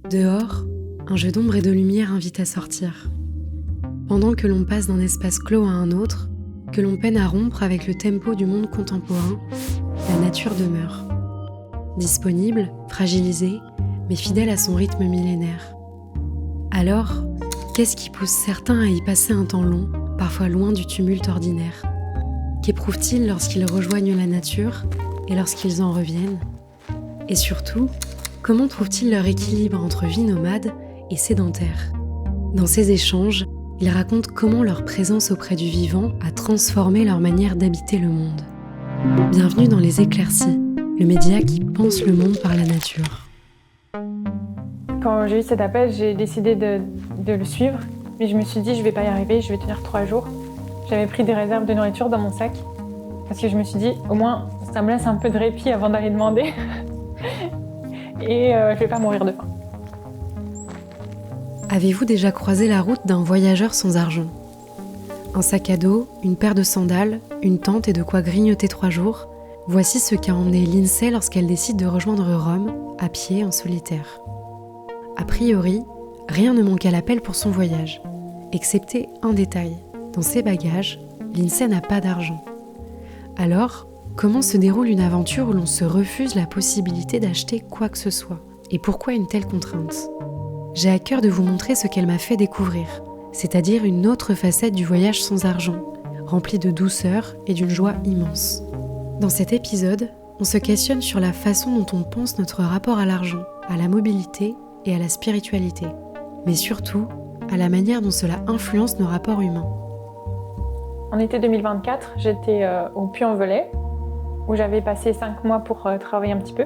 Dehors, un jeu d'ombre et de lumière invite à sortir. Pendant que l'on passe d'un espace clos à un autre, que l'on peine à rompre avec le tempo du monde contemporain, la nature demeure. Disponible, fragilisée, mais fidèle à son rythme millénaire. Alors, qu'est-ce qui pousse certains à y passer un temps long, parfois loin du tumulte ordinaire ? Qu'éprouvent-ils lorsqu'ils rejoignent la nature et lorsqu'ils en reviennent ? Et surtout, comment trouvent-ils leur équilibre entre vie nomade et sédentaire ? Dans ces échanges, ils racontent comment leur présence auprès du vivant a transformé leur manière d'habiter le monde. Bienvenue dans Les Éclaircies, le média qui pense le monde par la nature. Quand j'ai eu cet appel, j'ai décidé de le suivre, mais je me suis dit je vais pas y arriver, je vais tenir 3 jours. J'avais pris des réserves de nourriture dans mon sac, parce que je me suis dit au moins ça me laisse un peu de répit avant d'aller demander, et je vais pas mourir de faim. Avez-vous déjà croisé la route d'un voyageur sans argent ? Un sac à dos, une paire de sandales, une tente et de quoi grignoter 3 jours, voici ce qu'a emmené Lindsay lorsqu'elle décide de rejoindre Rome, à pied, en solitaire. A priori, rien ne manque à l'appel pour son voyage, excepté un détail. Dans ses bagages, Lindsay n'a pas d'argent. Alors, comment se déroule une aventure où l'on se refuse la possibilité d'acheter quoi que ce soit ? Et pourquoi une telle contrainte ? J'ai à cœur de vous montrer ce qu'elle m'a fait découvrir, c'est-à-dire une autre facette du voyage sans argent, remplie de douceur et d'une joie immense. Dans cet épisode, on se questionne sur la façon dont on pense notre rapport à l'argent, à la mobilité et à la spiritualité, mais surtout à la manière dont cela influence nos rapports humains. En été 2024, j'étais au Puy-en-Velay, où j'avais passé 5 mois pour travailler un petit peu.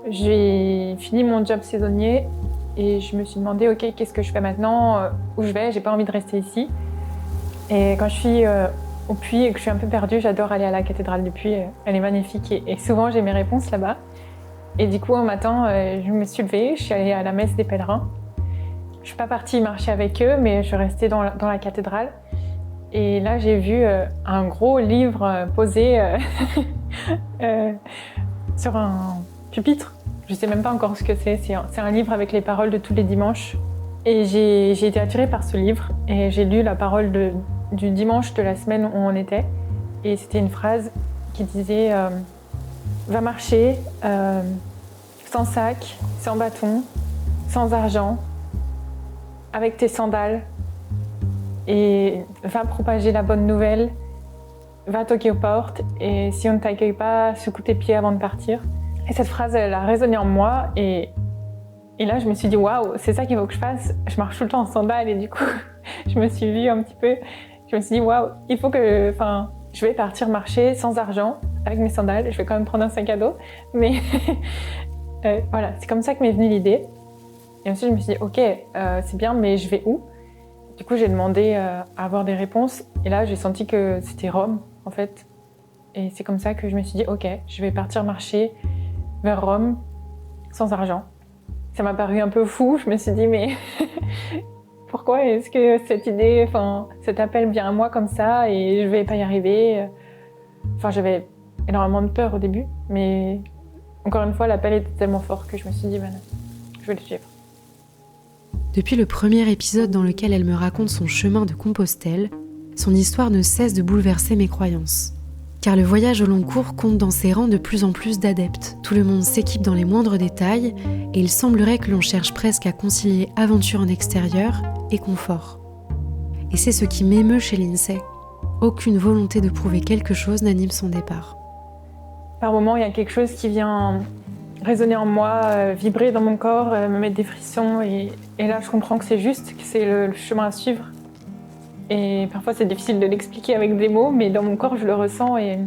J'ai fini mon job saisonnier et je me suis demandé, ok, qu'est-ce que je fais maintenant ? Où je vais ? J'ai pas envie de rester ici. Et quand je suis au Puy et que je suis un peu perdue, j'adore aller à la cathédrale du Puy. Elle est magnifique et souvent j'ai mes réponses là-bas. Et du coup, un matin, je me suis levée, je suis allée à la messe des pèlerins. Je suis pas partie marcher avec eux, mais je suis restée dans la cathédrale. Et là, j'ai vu un gros livre posé sur un pupitre. Je sais même pas encore ce que c'est. C'est un livre avec les paroles de tous les dimanches. Et j'ai été attirée par ce livre et j'ai lu la parole du dimanche de la semaine où on était. Et c'était une phrase qui disait va marcher sans sac, sans bâton, sans argent, avec tes sandales. Et va propager la bonne nouvelle, va toquer aux portes et si on ne t'accueille pas, secoue tes pieds avant de partir. Et cette phrase, elle a résonné en moi et là je me suis dit waouh, c'est ça qu'il faut que je fasse. Je marche tout le temps en sandales et du coup je me suis vue un petit peu, je me suis dit waouh, il faut que, je vais partir marcher sans argent avec mes sandales. Je vais quand même prendre un sac à dos, mais voilà, c'est comme ça que m'est venue l'idée. Et ensuite je me suis dit ok, c'est bien, mais je vais où ? Du coup, j'ai demandé à avoir des réponses et là, j'ai senti que c'était Rome, en fait. Et c'est comme ça que je me suis dit, ok, je vais partir marcher vers Rome sans argent. Ça m'a paru un peu fou, je me suis dit, mais pourquoi est-ce que cette idée, cet appel vient à moi comme ça et je vais pas y arriver ? J'avais énormément de peur au début, mais encore une fois, l'appel était tellement fort que je me suis dit, je vais le suivre. Depuis le premier épisode dans lequel elle me raconte son chemin de Compostelle, son histoire ne cesse de bouleverser mes croyances. Car le voyage au long cours compte dans ses rangs de plus en plus d'adeptes. Tout le monde s'équipe dans les moindres détails et il semblerait que l'on cherche presque à concilier aventure en extérieur et confort. Et c'est ce qui m'émeut chez Lindsay. Aucune volonté de prouver quelque chose n'anime son départ. Par moments, il y a quelque chose qui vient résonner en moi, vibrer dans mon corps, me mettre des frissons et là je comprends que c'est juste, que c'est le chemin à suivre. Et parfois c'est difficile de l'expliquer avec des mots, mais dans mon corps je le ressens et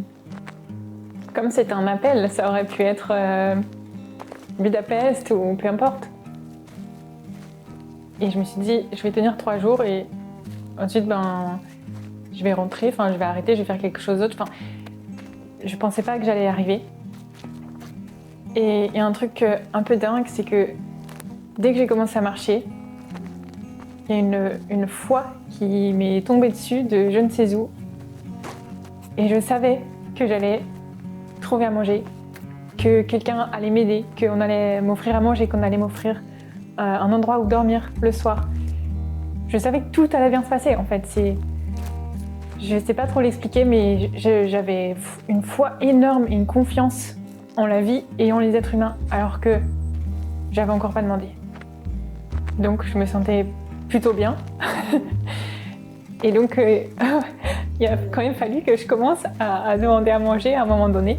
comme c'est un appel, ça aurait pu être Budapest ou peu importe. Et je me suis dit, je vais tenir 3 jours et ensuite je vais rentrer, je vais arrêter, je vais faire quelque chose d'autre. Je pensais pas que j'allais y arriver. Et il y a un truc un peu dingue, c'est que dès que j'ai commencé à marcher, il y a une foi qui m'est tombée dessus de je ne sais où. Et je savais que j'allais trouver à manger, que quelqu'un allait m'aider, qu'on allait m'offrir à manger, qu'on allait m'offrir un endroit où dormir le soir. Je savais que tout allait bien se passer en fait. Je ne sais pas trop l'expliquer, mais j'avais une foi énorme et une confiance en la vie et en les êtres humains, alors que j'avais encore pas demandé. Donc je me sentais plutôt bien. Et donc il a quand même fallu que je commence à demander à manger à un moment donné.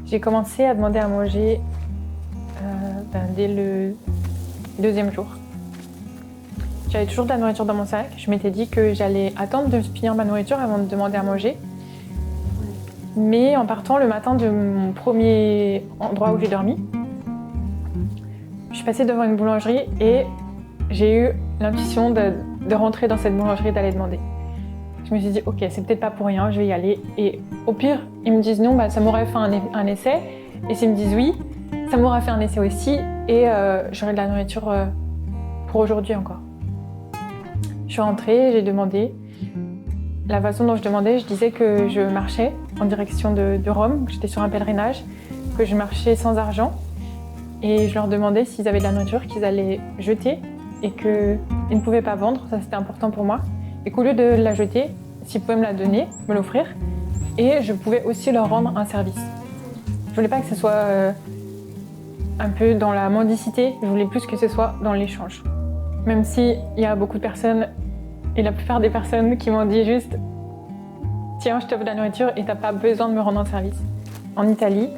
J'ai commencé à demander à manger dès le 2e jour. J'avais toujours de la nourriture dans mon sac. Je m'étais dit que j'allais attendre de finir ma nourriture avant de demander à manger. Mais en partant le matin de mon premier endroit où j'ai dormi, je suis passée devant une boulangerie et j'ai eu l'intuition de rentrer dans cette boulangerie et d'aller demander. Je me suis dit, ok, c'est peut-être pas pour rien, je vais y aller. Et au pire, ils me disent non, ça m'aurait fait un essai. Et s'ils me disent oui, ça m'aurait fait un essai aussi. Et j'aurai de la nourriture pour aujourd'hui encore. Je suis rentrée, j'ai demandé. La façon dont je demandais, je disais que je marchais en direction de Rome, que j'étais sur un pèlerinage, que je marchais sans argent. Et je leur demandais s'ils avaient de la nourriture qu'ils allaient jeter et qu'ils ne pouvaient pas vendre, ça c'était important pour moi. Et qu'au lieu de la jeter, s'ils pouvaient me la donner, me l'offrir, et je pouvais aussi leur rendre un service. Je voulais pas que ce soit un peu dans la mendicité, je voulais plus que ce soit dans l'échange. Même s'il y a beaucoup de personnes, et la plupart des personnes qui m'ont dit juste « Tiens, je t'offre de la nourriture et t'as pas besoin de me rendre un service ». En Italie,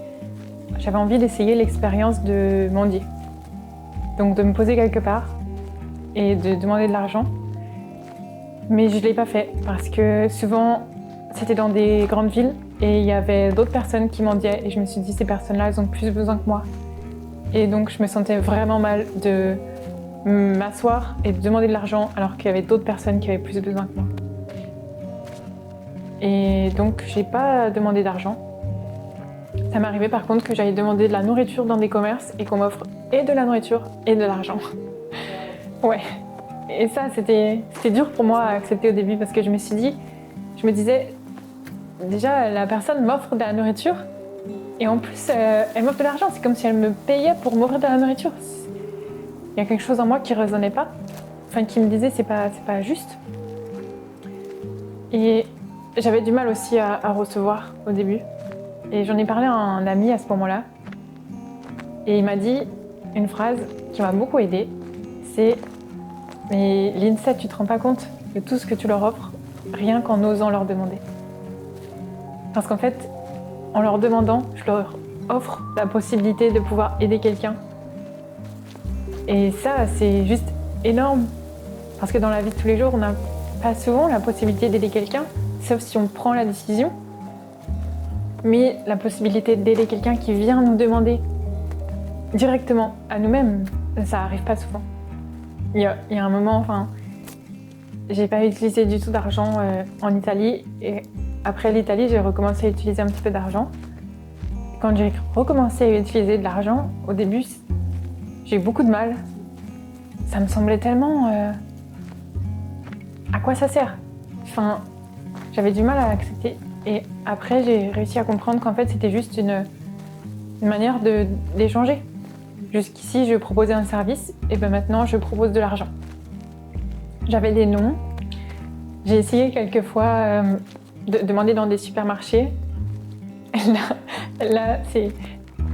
j'avais envie d'essayer l'expérience de mendier. Donc de me poser quelque part et de demander de l'argent. Mais je ne l'ai pas fait parce que souvent c'était dans des grandes villes et il y avait d'autres personnes qui mendiaient et je me suis dit ces personnes-là, elles ont plus besoin que moi. Et donc je me sentais vraiment mal de m'asseoir et de demander de l'argent alors qu'il y avait d'autres personnes qui avaient plus besoin que moi. Et donc j'ai pas demandé d'argent. Ça m'arrivait par contre que j'allais demander de la nourriture dans des commerces et qu'on m'offre et de la nourriture et de l'argent. Ouais. Et ça, c'était dur pour moi à accepter au début parce que je me disais, déjà la personne m'offre de la nourriture et en plus elle m'offre de l'argent. C'est comme si elle me payait pour m'offrir de la nourriture. Il y a quelque chose en moi qui ne résonnait pas, enfin qui me disait c'est pas juste. Et j'avais du mal aussi à recevoir au début. Et j'en ai parlé à un ami à ce moment-là. Et il m'a dit une phrase qui m'a beaucoup aidée. C'est « Mais Lindsay, tu te rends pas compte de tout ce que tu leur offres, rien qu'en osant leur demander. » Parce qu'en fait, en leur demandant, je leur offre la possibilité de pouvoir aider quelqu'un. Et ça, c'est juste énorme. Parce que dans la vie de tous les jours, on n'a pas souvent la possibilité d'aider quelqu'un, sauf si on prend la décision. Mais la possibilité d'aider quelqu'un qui vient nous demander directement à nous-mêmes, ça arrive pas souvent. Il y a un moment, j'ai pas utilisé du tout d'argent en Italie et après l'Italie, j'ai recommencé à utiliser un petit peu d'argent. Quand j'ai recommencé à utiliser de l'argent, au début, j'ai eu beaucoup de mal. Ça me semblait tellement... à quoi ça sert ? J'avais du mal à l'accepter. Et après, j'ai réussi à comprendre qu'en fait, c'était juste une manière d'échanger. Jusqu'ici, je proposais un service, et maintenant, je propose de l'argent. J'avais des noms. J'ai essayé quelques fois de demander dans des supermarchés. Là,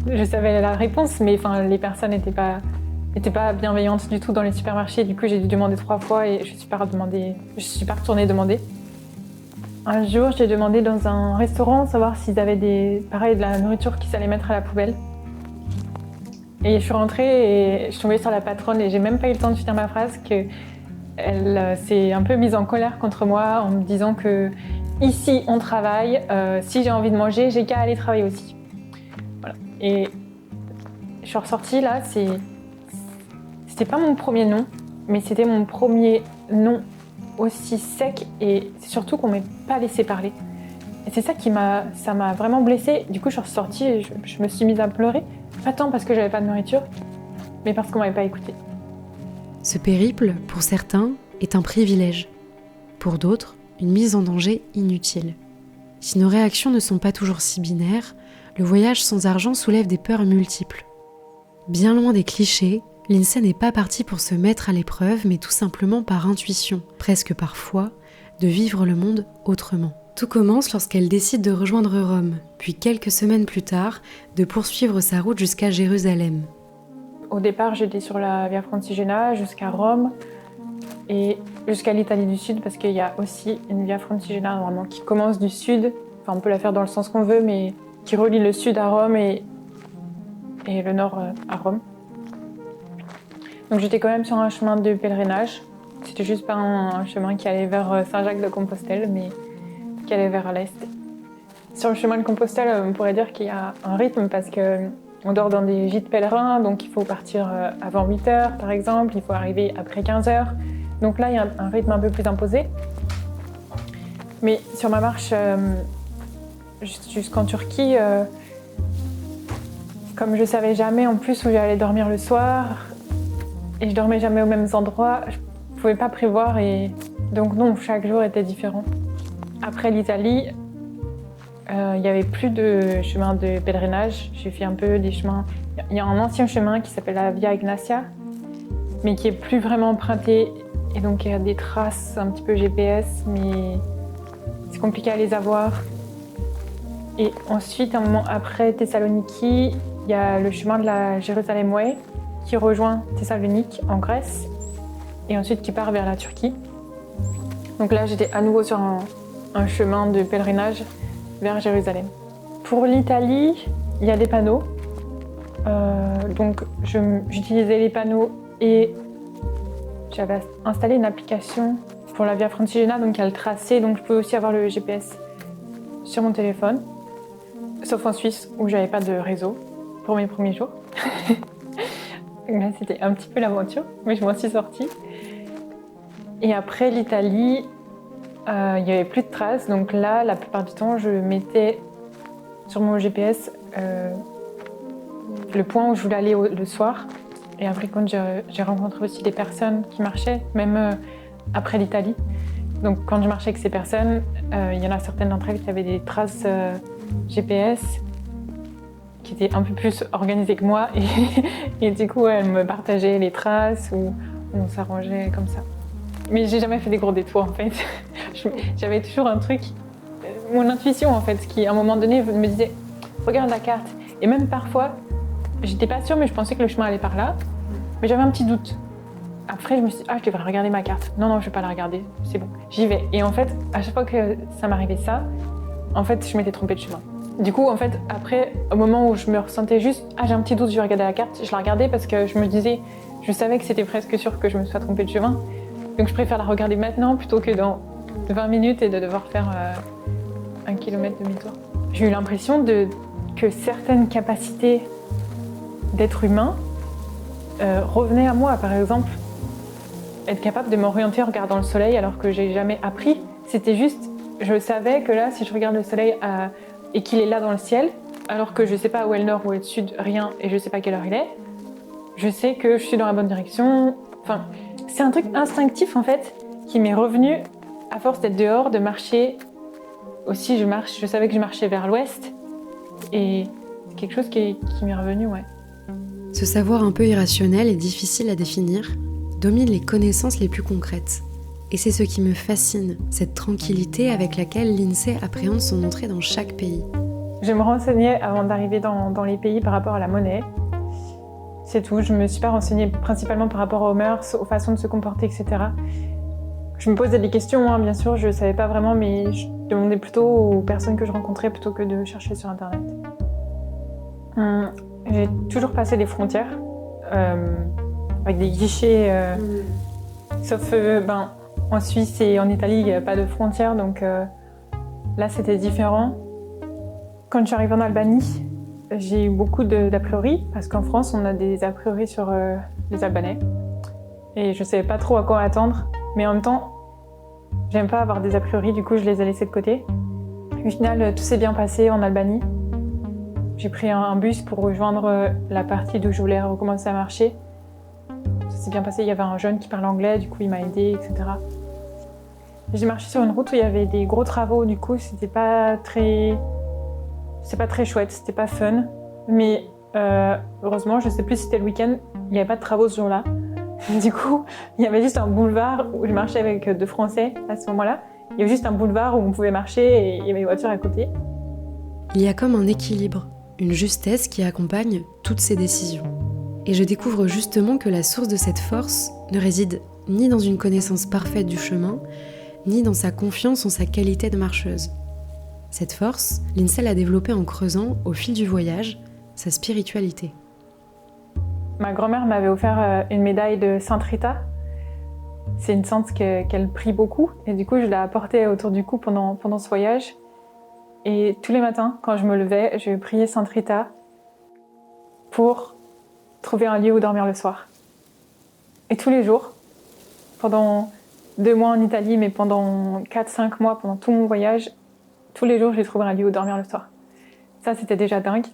je savais la réponse, mais les personnes n'étaient pas bienveillantes du tout dans les supermarchés. Du coup, j'ai dû demander 3 fois et je suis pas retournée demander. Un jour, j'ai demandé dans un restaurant savoir s'ils avaient de la nourriture qu'ils allaient mettre à la poubelle. Et je suis rentrée et je suis tombée sur la patronne et j'ai même pas eu le temps de finir ma phrase qu'elle s'est un peu mise en colère contre moi en me disant que ici on travaille, si j'ai envie de manger, j'ai qu'à aller travailler aussi. Voilà. Et je suis ressortie là, c'était pas mon premier nom, mais c'était mon premier nom aussi sec et c'est surtout qu'on m'ait pas laissé parler. Et c'est ça ça m'a vraiment blessée. Du coup, je suis ressortie et je me suis mise à pleurer. Pas tant parce que j'avais pas de nourriture, mais parce qu'on m'avait pas écoutée. Ce périple, pour certains, est un privilège. Pour d'autres, une mise en danger inutile. Si nos réactions ne sont pas toujours si binaires, le voyage sans argent soulève des peurs multiples. Bien loin des clichés, Lindsay n'est pas partie pour se mettre à l'épreuve, mais tout simplement par intuition, presque par foi, de vivre le monde autrement. Tout commence lorsqu'elle décide de rejoindre Rome, puis quelques semaines plus tard, de poursuivre sa route jusqu'à Jérusalem. Au départ, j'étais sur la Via Francigena jusqu'à Rome et jusqu'à l'Italie du Sud, parce qu'il y a aussi une Via Francigena normalement qui commence du Sud. Enfin, on peut la faire dans le sens qu'on veut, mais qui relie le Sud à Rome et le Nord à Rome. Donc j'étais quand même sur un chemin de pèlerinage. C'était juste pas un chemin qui allait vers Saint-Jacques-de-Compostelle, mais qui allait vers l'Est. Sur le chemin de Compostelle, on pourrait dire qu'il y a un rythme parce qu'on dort dans des gîtes pèlerins, donc il faut partir avant 8h par exemple, il faut arriver après 15h. Donc là, il y a un rythme un peu plus imposé. Mais sur ma marche jusqu'en Turquie, comme je savais jamais en plus où j'allais dormir le soir, et je dormais jamais aux mêmes endroits, je pouvais pas prévoir et donc non, chaque jour était différent. Après l'Italie, il y avait plus de chemin de pèlerinage. J'ai fait un peu des chemins. Il y a un ancien chemin qui s'appelle la Via Ignatia, mais qui est plus vraiment emprunté. Et donc il y a des traces un petit peu GPS, mais c'est compliqué à les avoir. Et ensuite, un moment après Thessaloniki, il y a le chemin de la Jerusalem Way qui rejoint Thessalonique en Grèce et ensuite qui part vers la Turquie. Donc là, j'étais à nouveau sur un chemin de pèlerinage vers Jérusalem. Pour l'Italie, il y a des panneaux. Donc j'utilisais les panneaux et j'avais installé une application pour la Via Francigena, donc il y a le tracé, donc je peux aussi avoir le GPS sur mon téléphone. Sauf en Suisse où j'avais pas de réseau pour mes premiers jours. Là, c'était un petit peu l'aventure, mais je m'en suis sortie. Et après l'Italie, il n'y avait plus de traces, donc là, la plupart du temps, je mettais sur mon GPS le point où je voulais aller le soir. Et après, quand j'ai rencontré aussi des personnes qui marchaient, même après l'Italie. Donc quand je marchais avec ces personnes, il y en a certaines d'entre elles qui avaient des traces GPS qui étaient un peu plus organisées que moi. Et du coup, elles me partageaient les traces ou on s'arrangeait comme ça. Mais j'ai jamais fait des gros détours en fait. J'avais toujours un truc, mon intuition en fait, qui à un moment donné me disait regarde la carte. Et même parfois, j'étais pas sûre mais je pensais que le chemin allait par là. Mais j'avais un petit doute. Après je me suis dit je devrais regarder ma carte. Non, je vais pas la regarder, c'est bon, j'y vais. Et en fait, à chaque fois que ça m'arrivait ça, en fait je m'étais trompée de chemin. Du coup en fait, après, au moment où je me ressentais juste j'ai un petit doute, je vais regarder la carte, je la regardais parce que je me disais, je savais que c'était presque sûr que je me sois trompée de chemin. Donc je préfère la regarder maintenant plutôt que dans 20 minutes et de devoir faire 1 kilomètre demi-tour. J'ai eu l'impression que certaines capacités d'être humain revenaient à moi. Par exemple, être capable de m'orienter en regardant le soleil alors que j'ai jamais appris. C'était juste, je savais que là, si je regarde le soleil et qu'il est là dans le ciel, alors que je sais pas où est le nord, où est le sud, rien, et je sais pas quelle heure il est, je sais que je suis dans la bonne direction. Enfin, c'est un truc instinctif en fait qui m'est revenu à force d'être dehors, de marcher. Aussi, je savais que je marchais vers l'ouest et c'est quelque chose qui m'est revenu, ouais. Ce savoir un peu irrationnel et difficile à définir domine les connaissances les plus concrètes. Et c'est ce qui me fascine, cette tranquillité avec laquelle Lindsay appréhende son entrée dans chaque pays. Je me renseignais avant d'arriver dans les pays par rapport à la monnaie. C'est tout, je me suis pas renseignée principalement par rapport aux mœurs, aux façons de se comporter, etc. Je me posais des questions, bien sûr, je savais pas vraiment, mais je demandais plutôt aux personnes que je rencontrais plutôt que de chercher sur Internet. J'ai toujours passé des frontières, avec des guichets, sauf en Suisse et en Italie, il n'y a pas de frontières, donc là c'était différent. Quand je suis arrivée en Albanie, j'ai eu beaucoup d'a priori, parce qu'en France, on a des a priori sur les Albanais. Et je ne savais pas trop à quoi attendre, mais en même temps, j'aime pas avoir des a priori, du coup je les ai laissés de côté. Au final, tout s'est bien passé en Albanie. J'ai pris un bus pour rejoindre la partie d'où je voulais recommencer à marcher. Ça s'est bien passé, il y avait un jeune qui parlait anglais, du coup il m'a aidé, etc. J'ai marché sur une route où il y avait des gros travaux, du coup c'était pas très chouette, c'était pas fun. Mais Heureusement, je sais plus si c'était le week-end, il n'y avait pas de travaux ce jour-là. Du coup, il y avait juste un boulevard où je marchais avec deux Français à ce moment-là. Il y avait juste un boulevard où on pouvait marcher et il y avait des voitures à côté. Il y a comme un équilibre, une justesse qui accompagne toutes ces décisions. Et je découvre justement que la source de cette force ne réside ni dans une connaissance parfaite du chemin, ni dans sa confiance en sa qualité de marcheuse. Cette force, Lindsay l'a développée en creusant, au fil du voyage, sa spiritualité. Ma grand-mère m'avait offert une médaille de Sainte Rita. C'est une sainte qu'elle prie beaucoup et du coup je l'ai apportée autour du cou pendant ce voyage. Et tous les matins, quand je me levais, je priais Sainte Rita pour trouver un lieu où dormir le soir. Et tous les jours, pendant 2 mois en Italie, mais pendant 4-5 mois, pendant tout mon voyage, tous les jours j'ai trouvé un lieu où dormir le soir. Ça, c'était déjà dingue.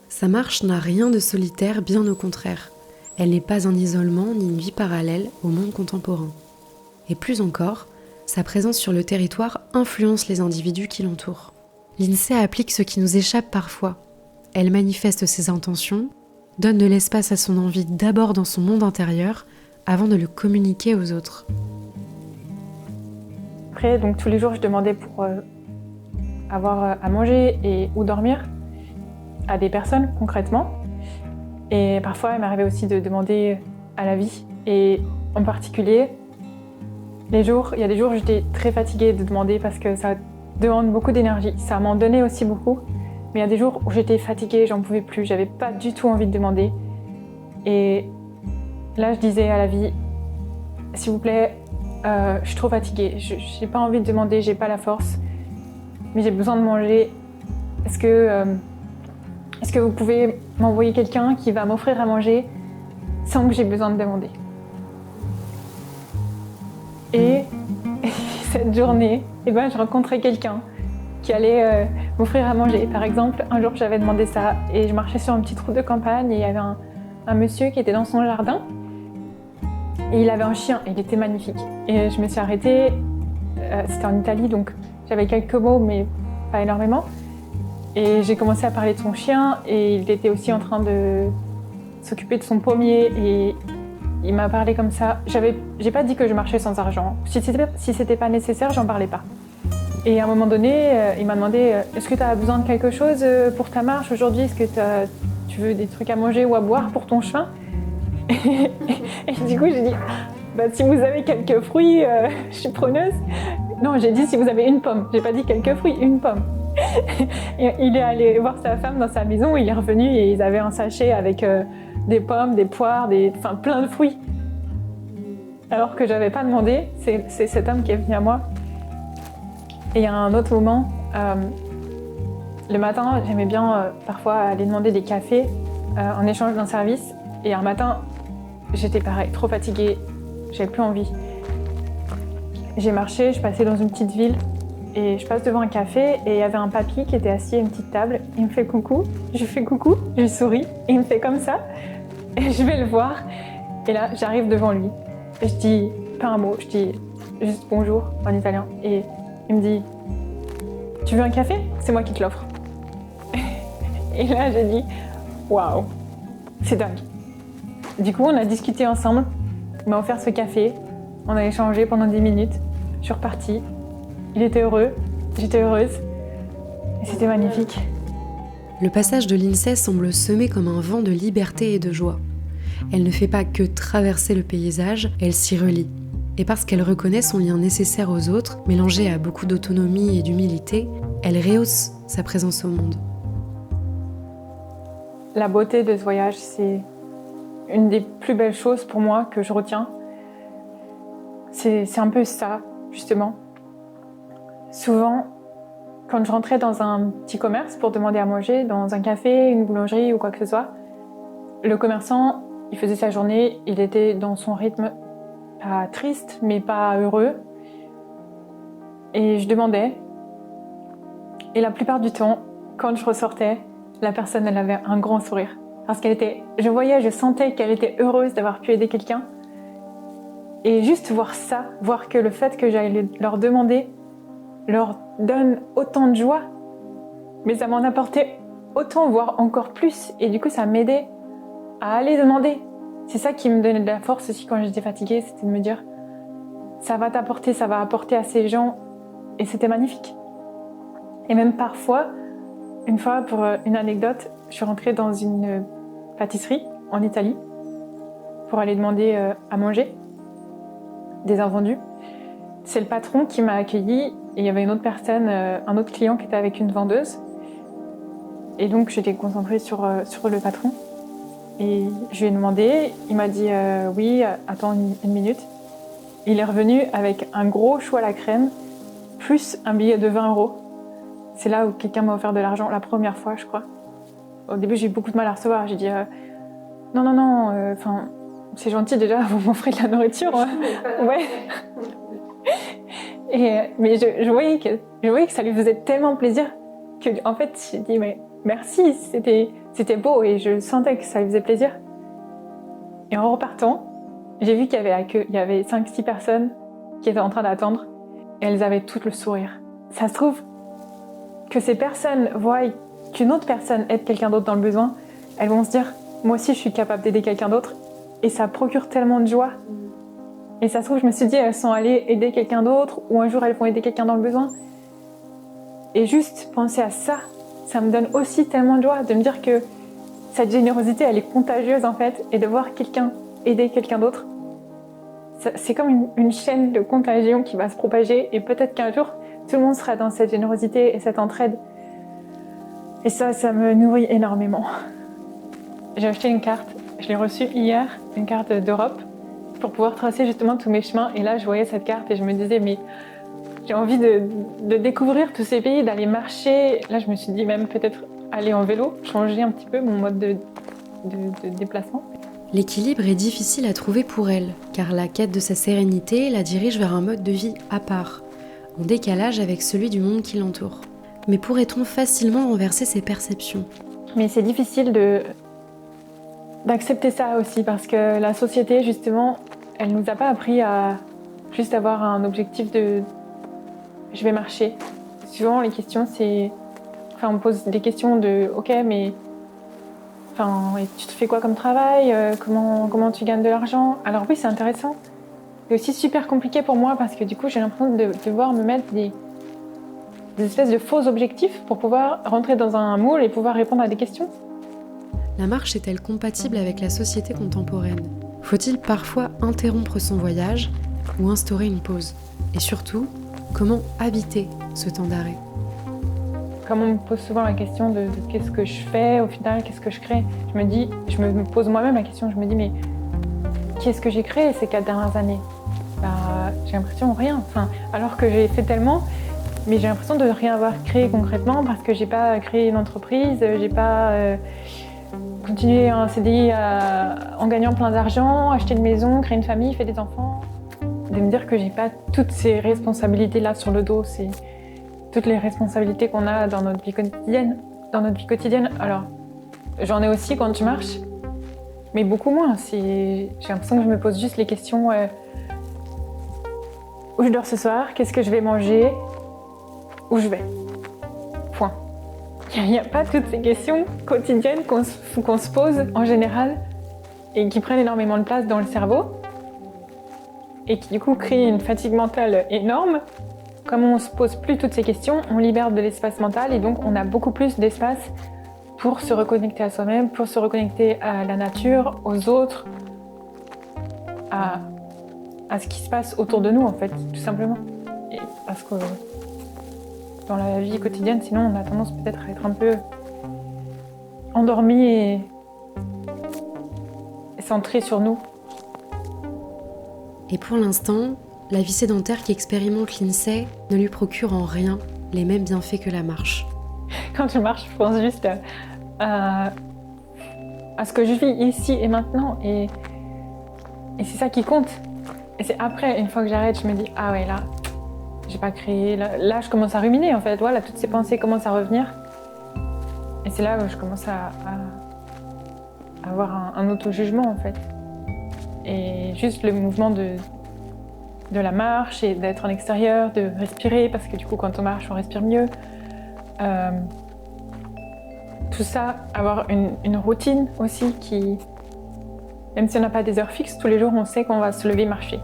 Sa marche n'a rien de solitaire, bien au contraire. Elle n'est pas un isolement ni une vie parallèle au monde contemporain. Et plus encore, sa présence sur le territoire influence les individus qui l'entourent. Lindsay applique ce qui nous échappe parfois. Elle manifeste ses intentions, donne de l'espace à son envie d'abord dans son monde intérieur, avant de le communiquer aux autres. Après, donc tous les jours, je demandais pour avoir à manger et où dormir à des personnes concrètement. Et parfois, il m'arrivait aussi de demander à la vie. Et en particulier, il y a des jours où j'étais très fatiguée de demander parce que ça demande beaucoup d'énergie. Ça m'en donnait aussi beaucoup. Mais il y a des jours où j'étais fatiguée, j'en pouvais plus, j'avais pas du tout envie de demander. Et là, je disais à la vie, s'il vous plaît, je suis trop fatiguée, j'ai pas envie de demander, j'ai pas la force, mais j'ai besoin de manger. Est-ce que vous pouvez m'envoyer quelqu'un qui va m'offrir à manger sans que j'ai besoin de demander? Et cette journée, je rencontrais quelqu'un qui allait m'offrir à manger. Par exemple, un jour j'avais demandé ça et je marchais sur une petite route de campagne et il y avait un monsieur qui était dans son jardin et il avait un chien et il était magnifique. Et je me suis arrêtée, c'était en Italie donc j'avais quelques mots mais pas énormément. Et j'ai commencé à parler de son chien et il était aussi en train de s'occuper de son pommier et il m'a parlé comme ça. J'ai pas dit que je marchais sans argent. Si c'était pas nécessaire, j'en parlais pas. Et à un moment donné, il m'a demandé est-ce que tu as besoin de quelque chose pour ta marche aujourd'hui? Est-ce que tu veux des trucs à manger ou à boire pour ton chemin? Et du coup, j'ai dit si vous avez quelques fruits, je suis preneuse. Non, j'ai dit si vous avez une pomme. J'ai pas dit quelques fruits, une pomme. Et il est allé voir sa femme dans sa maison, il est revenu et ils avaient un sachet avec des pommes, des poires, plein de fruits. Alors que j'avais pas demandé, c'est cet homme qui est venu à moi. Et il y a un autre moment, le matin, j'aimais bien parfois aller demander des cafés en échange d'un service. Et un matin, j'étais pareil, trop fatiguée, j'avais plus envie. J'ai marché, je passais dans une petite ville et je passe devant un café et il y avait un papy qui était assis à une petite table. Il me fait coucou, je fais coucou, je lui souris et il me fait comme ça. Et je vais le voir et là, j'arrive devant lui. Et je dis pas un mot, je dis juste bonjour en italien. Et il me dit « Tu veux un café? C'est moi qui te l'offre. » Et là, j'ai dit « Waouh, c'est dingue. » Du coup, on a discuté ensemble, il m'a offert ce café, on a échangé pendant 10 minutes, je suis repartie. Il était heureux, j'étais heureuse et c'était magnifique. Le passage de Lindsay semble semé comme un vent de liberté et de joie. Elle ne fait pas que traverser le paysage, elle s'y relie. Et parce qu'elle reconnaît son lien nécessaire aux autres, mélangé à beaucoup d'autonomie et d'humilité, elle rehausse sa présence au monde. La beauté de ce voyage, c'est une des plus belles choses pour moi que je retiens. C'est un peu ça, justement. Souvent, quand je rentrais dans un petit commerce pour demander à manger, dans un café, une boulangerie ou quoi que ce soit, le commerçant, il faisait sa journée, il était dans son rythme, pas triste, mais pas heureux. Et je demandais. Et la plupart du temps, quand je ressortais, la personne, elle avait un grand sourire. Parce je sentais qu'elle était heureuse d'avoir pu aider quelqu'un. Et juste voir ça, voir que le fait que j'aille leur demander leur donne autant de joie, mais ça m'en apportait autant, voire encore plus. Et du coup, ça m'aidait à aller demander. C'est ça qui me donnait de la force aussi quand j'étais fatiguée, c'était de me dire ça va t'apporter, ça va apporter à ces gens. Et c'était magnifique. Et même parfois, une fois, pour une anecdote, je suis rentrée dans une pâtisserie en Italie pour aller demander à manger des invendus. C'est le patron qui m'a accueillie et il y avait une autre personne, un autre client qui était avec une vendeuse. Et donc j'étais concentrée sur le patron. Et je lui ai demandé, il m'a dit oui, attends une minute. Il est revenu avec un gros chou à la crème, plus un billet de 20 €. C'est là où quelqu'un m'a offert de l'argent, la première fois, je crois. Au début, j'ai eu beaucoup de mal à recevoir. J'ai dit non, c'est gentil déjà, vous m'offrez de la nourriture. Ouais. Mais je voyais que ça lui faisait tellement plaisir que, en fait, j'ai dit mais merci, c'était beau et je sentais que ça lui faisait plaisir. Et en repartant, j'ai vu qu'il y avait 5-6 personnes qui étaient en train d'attendre et elles avaient toutes le sourire. Ça se trouve que ces personnes voient qu'une autre personne aide quelqu'un d'autre dans le besoin, elles vont se dire moi aussi je suis capable d'aider quelqu'un d'autre et ça procure tellement de joie. Et ça se trouve, je me suis dit elles sont allées aider quelqu'un d'autre ou un jour elles vont aider quelqu'un dans le besoin. Et juste penser à ça, ça me donne aussi tellement de joie de me dire que cette générosité elle est contagieuse en fait et de voir quelqu'un aider quelqu'un d'autre. C'est comme une chaîne de contagion qui va se propager et peut-être qu'un jour tout le monde sera dans cette générosité et cette entraide. Et ça me nourrit énormément. J'ai acheté une carte, je l'ai reçue hier, une carte d'Europe, pour pouvoir tracer justement tous mes chemins. Et là, je voyais cette carte et je me disais, mais j'ai envie de découvrir tous ces pays, d'aller marcher. Là, je me suis dit même peut-être aller en vélo, changer un petit peu mon mode de déplacement. L'équilibre est difficile à trouver pour elle, car la quête de sa sérénité la dirige vers un mode de vie à part, en décalage avec celui du monde qui l'entoure. Mais pourrait-on facilement renverser ses perceptions ? Mais c'est difficile d'accepter ça aussi, parce que la société, justement, elle nous a pas appris à juste avoir un objectif de « je vais marcher ». Souvent, les questions, on me pose des questions de « ok, mais et tu te fais quoi comme travail ? Comment tu gagnes de l'argent ?» Alors oui, c'est intéressant. C'est aussi super compliqué pour moi, parce que du coup, j'ai l'impression de devoir me mettre des espèces de faux objectifs pour pouvoir rentrer dans un moule et pouvoir répondre à des questions. La marche est-elle compatible avec la société contemporaine ? Faut-il parfois interrompre son voyage ou instaurer une pause ? Et surtout, comment habiter ce temps d'arrêt ? Comme on me pose souvent la question de qu'est-ce que je fais, au final, qu'est-ce que je crée, je me pose moi-même la question, je me dis mais qu'est-ce que j'ai créé ces 4 dernières années ? J'ai l'impression rien, alors que j'ai fait tellement, mais j'ai l'impression de rien avoir créé concrètement parce que j'ai pas créé une entreprise, j'ai pas continué un CDI en gagnant plein d'argent, acheter une maison, créer une famille, faire des enfants. De me dire que j'ai pas toutes ces responsabilités-là sur le dos, c'est toutes les responsabilités qu'on a dans notre vie quotidienne. Alors, j'en ai aussi quand tu marches, mais beaucoup moins. J'ai l'impression que je me pose juste les questions où je dors ce soir, qu'est-ce que je vais manger, où je vais. Point. Il n'y a pas toutes ces questions quotidiennes qu'on se pose en général et qui prennent énormément de place dans le cerveau et qui du coup créent une fatigue mentale énorme. Comme on ne se pose plus toutes ces questions, on libère de l'espace mental et donc on a beaucoup plus d'espace pour se reconnecter à soi-même, pour se reconnecter à la nature, aux autres, à ce qui se passe autour de nous en fait, tout simplement. Et parce que dans la vie quotidienne, sinon on a tendance peut-être à être un peu endormi et centré sur nous. Et pour l'instant, la vie sédentaire qu'expérimente Lindsay ne lui procure en rien les mêmes bienfaits que la marche. Quand je marche, je pense juste à ce que je vis ici et maintenant. Et c'est ça qui compte. Et c'est après, une fois que j'arrête, je me dis « Ah ouais, là, j'ai pas créé... » Là, je commence à ruminer, en fait. Voilà, toutes ces pensées commencent à revenir. Et c'est là où je commence à avoir un auto-jugement, en fait. Et juste le mouvement de la marche et d'être en extérieur, de respirer, parce que du coup, quand on marche, on respire mieux. tout ça, avoir une routine aussi qui, même si on n'a pas des heures fixes, tous les jours on sait qu'on va se lever marcher.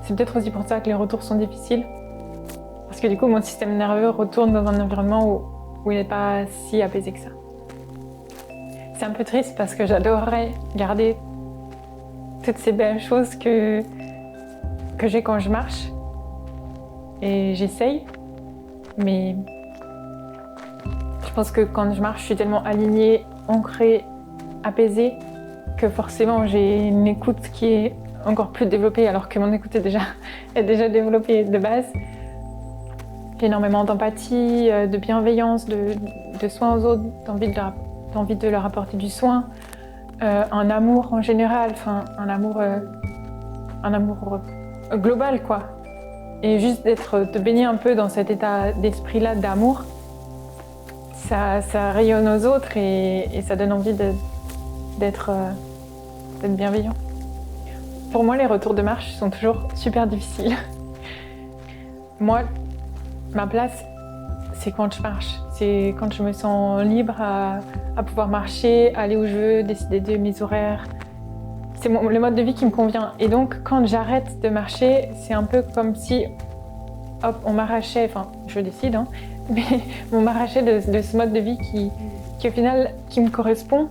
C'est peut-être aussi pour ça que les retours sont difficiles. Parce que du coup mon système nerveux retourne dans un environnement où il n'est pas si apaisé que ça. C'est un peu triste parce que j'adorerais garder toutes ces belles choses que j'ai quand je marche. Et j'essaye, mais je pense que quand je marche, je suis tellement alignée, ancrée, apaisée, que forcément j'ai une écoute qui est encore plus développée, alors que mon écoute est déjà développée de base. J'ai énormément d'empathie, de bienveillance, de soin aux autres, d'envie de leur apporter du soin, un amour en général, enfin un amour global quoi. Et juste de baigner un peu dans cet état d'esprit-là d'amour, ça rayonne aux autres et ça donne envie d'être bienveillant. Pour moi, les retours de marche sont toujours super difficiles. Moi, ma place, c'est quand je marche. C'est quand je me sens libre à pouvoir marcher, aller où je veux, décider de mes horaires. C'est le mode de vie qui me convient. Et donc, quand j'arrête de marcher, c'est un peu comme si, hop, on m'arrachait, enfin, je décide, hein, mais on m'arrachait de ce mode de vie qui au final, qui me correspond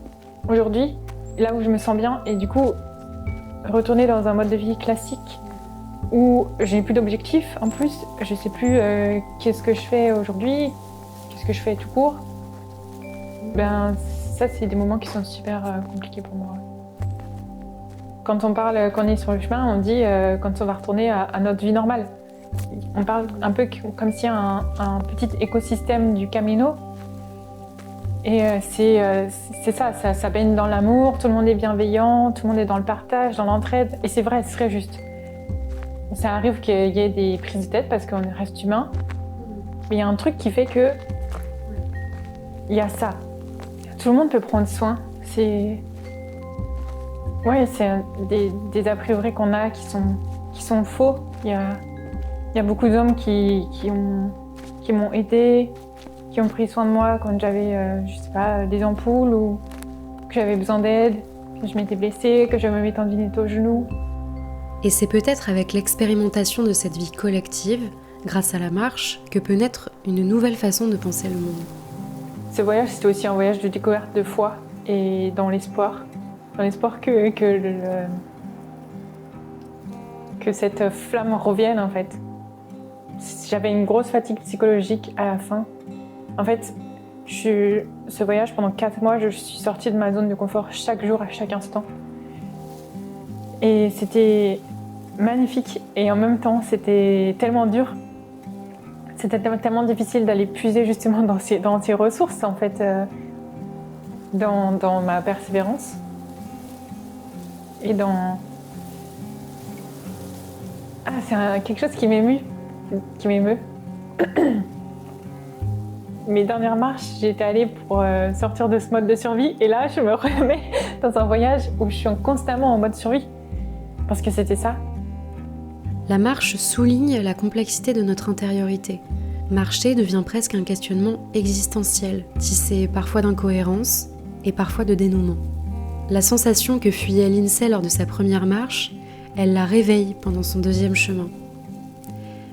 aujourd'hui, là où je me sens bien. Et du coup, retourner dans un mode de vie classique où je n'ai plus d'objectifs en plus, je ne sais plus qu'est-ce que je fais aujourd'hui, qu'est-ce que je fais tout court. Ben, ça, c'est des moments qui sont super compliqués pour moi. Quand on parle, quand on est sur le chemin, on dit quand on va retourner à notre vie normale. On parle un peu comme si un petit écosystème du Camino. Et c'est ça baigne dans l'amour, tout le monde est bienveillant, tout le monde est dans le partage, dans l'entraide. Et c'est vrai, ce serait juste. Ça arrive qu'il y ait des prises de tête parce qu'on reste humain. Mais il y a un truc qui fait que il y a ça. Tout le monde peut prendre soin. C'est des a priori qu'on a qui sont faux. Il y a beaucoup d'hommes qui m'ont aidé, qui ont pris soin de moi quand j'avais, je sais pas, des ampoules ou que j'avais besoin d'aide, que je m'étais blessée, que je m'avais tendinite au genou. Et c'est peut-être avec l'expérimentation de cette vie collective, grâce à la marche, que peut naître une nouvelle façon de penser le monde. Ce voyage, c'était aussi un voyage de découverte de foi et dans l'espoir. Dans l'espoir que cette flamme revienne, en fait. J'avais une grosse fatigue psychologique à la fin. En fait, ce voyage, pendant 4 mois, je suis sortie de ma zone de confort chaque jour, à chaque instant. Et c'était magnifique. Et en même temps, c'était tellement dur. C'était tellement difficile d'aller puiser justement dans ces ressources, en fait, dans ma persévérance. Et dans... Ah, c'est quelque chose qui m'émeut. Mes dernières marches, j'étais allée pour sortir de ce mode de survie. Et là, je me remets dans un voyage où je suis constamment en mode survie. Parce que c'était ça. La marche souligne la complexité de notre intériorité. Marcher devient presque un questionnement existentiel, tissé parfois d'incohérences et parfois de dénouement. La sensation que fuyait Lindsay lors de sa première marche, elle la réveille pendant son deuxième chemin.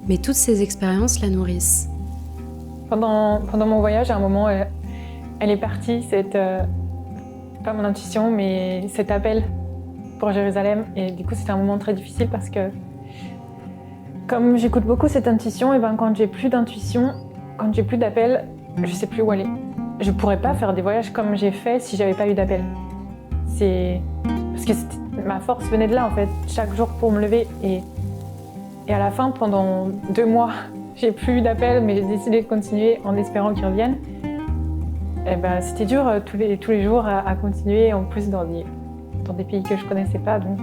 Mais toutes ces expériences la nourrissent. Pendant mon voyage, à un moment, elle est partie, pas mon intuition, mais cet appel pour Jérusalem. Et du coup, c'était un moment très difficile parce que comme j'écoute beaucoup cette intuition, et ben quand j'ai plus d'intuition, quand j'ai plus d'appel, je sais plus où aller. Je pourrais pas faire des voyages comme j'ai fait si j'avais pas eu d'appel. Parce que ma force venait de là en fait, chaque jour pour me lever. Et à la fin, pendant 2 mois, j'ai plus eu d'appel, mais j'ai décidé de continuer en espérant qu'ils reviennent. Et ben c'était dur tous les jours à continuer, en plus dans des pays que je connaissais pas. Donc,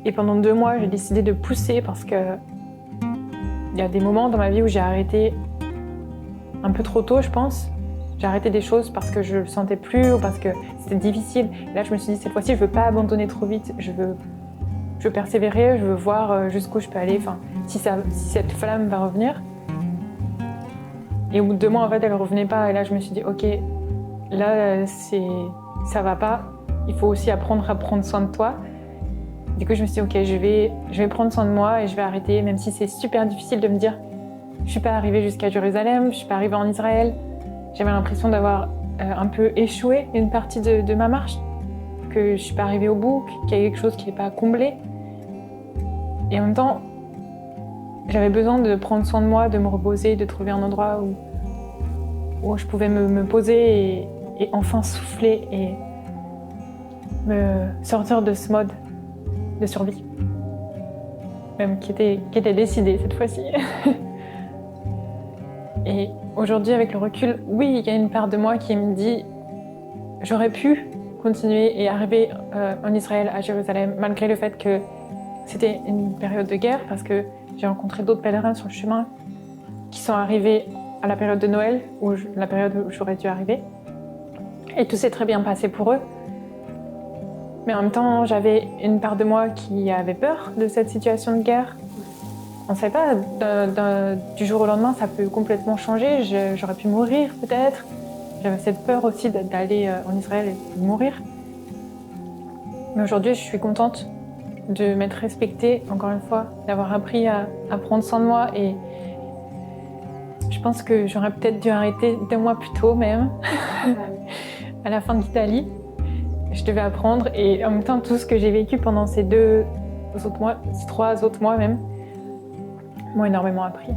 Et pendant 2 mois, j'ai décidé de pousser parce que il y a des moments dans ma vie où j'ai arrêté un peu trop tôt, je pense. J'ai arrêté des choses parce que je le sentais plus ou parce que c'était difficile. Et là, je me suis dit, cette fois-ci, je veux pas abandonner trop vite. Je veux persévérer, je veux voir jusqu'où je peux aller. Enfin, si cette flamme va revenir. Et au bout de 2 mois, en fait, elle revenait pas. Et là, je me suis dit, ok, là, ça va pas. Il faut aussi apprendre à prendre soin de toi. Du coup, je me suis dit, ok, je vais prendre soin de moi et je vais arrêter, même si c'est super difficile de me dire, je suis pas arrivée jusqu'à Jérusalem, je suis pas arrivée en Israël. J'avais l'impression d'avoir un peu échoué une partie de ma marche, que je suis pas arrivée au bout, qu'il y a quelque chose qui n'est pas comblé. Et en même temps, j'avais besoin de prendre soin de moi, de me reposer, de trouver un endroit où je pouvais me poser et enfin souffler et me sortir de ce mode de survie, même qui était décidé cette fois-ci. Et aujourd'hui, avec le recul, oui, il y a une part de moi qui me dit j'aurais pu continuer et arriver en Israël, à Jérusalem, malgré le fait que c'était une période de guerre, parce que j'ai rencontré d'autres pèlerins sur le chemin qui sont arrivés à la période de Noël, la période où j'aurais dû arriver. Et tout s'est très bien passé pour eux. Mais en même temps, j'avais une part de moi qui avait peur de cette situation de guerre. On ne savait pas, du jour au lendemain, ça peut complètement changer. J'aurais pu mourir peut-être. J'avais cette peur aussi d'aller en Israël et de mourir. Mais aujourd'hui, je suis contente de m'être respectée, encore une fois, d'avoir appris à prendre soin de moi. Et je pense que j'aurais peut-être dû arrêter 2 mois plus tôt même, à la fin de l'Italie. Je devais apprendre et en même temps, tout ce que j'ai vécu pendant ces 3 autres mois même, m'ont énormément appris.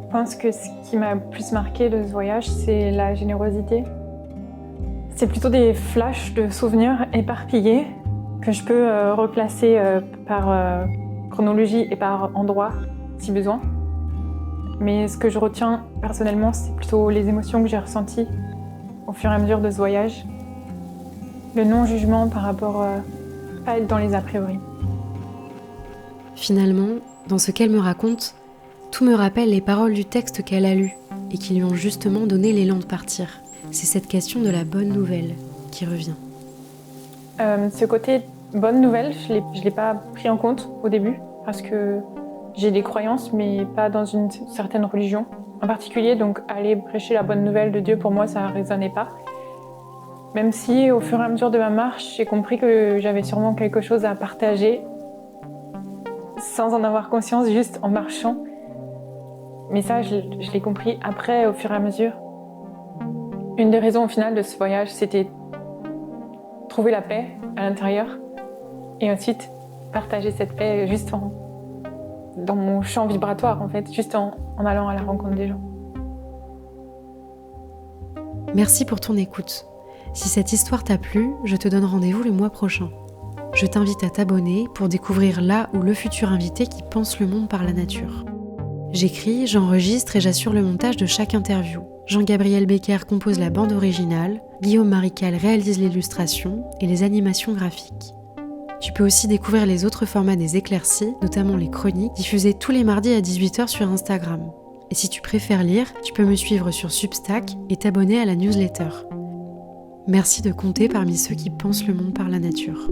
Je pense que ce qui m'a le plus marqué de ce voyage, c'est la générosité. C'est plutôt des flashs de souvenirs éparpillés que je peux replacer par chronologie et par endroit, si besoin. Mais ce que je retiens personnellement, c'est plutôt les émotions que j'ai ressenties au fur et à mesure de ce voyage. Le non-jugement par rapport à pas être dans les a priori. Finalement, dans ce qu'elle me raconte, tout me rappelle les paroles du texte qu'elle a lu et qui lui ont justement donné l'élan de partir. C'est cette question de la bonne nouvelle qui revient. Ce côté bonne nouvelle, je l'ai pas pris en compte au début parce que j'ai des croyances, mais pas dans une certaine religion en particulier. Donc aller prêcher la bonne nouvelle de Dieu, pour moi, ça ne résonnait pas. Même si, au fur et à mesure de ma marche, j'ai compris que j'avais sûrement quelque chose à partager, sans en avoir conscience, juste en marchant. Mais ça, je l'ai compris après, au fur et à mesure. Une des raisons, au final, de ce voyage, c'était trouver la paix à l'intérieur, et ensuite partager cette paix juste dans mon champ vibratoire, en fait, juste en allant à la rencontre des gens. Merci pour ton écoute. Si cette histoire t'a plu, je te donne rendez-vous le mois prochain. Je t'invite à t'abonner pour découvrir là où le futur invité qui pense le monde par la nature. J'écris, j'enregistre et j'assure le montage de chaque interview. Jean-Gabriel Becker compose la bande originale, Guillaume Marical réalise l'illustration et les animations graphiques. Tu peux aussi découvrir les autres formats des éclaircies, notamment les chroniques, diffusées tous les mardis à 18h sur Instagram. Et si tu préfères lire, tu peux me suivre sur Substack et t'abonner à la newsletter. Merci de compter parmi ceux qui pensent le monde par la nature.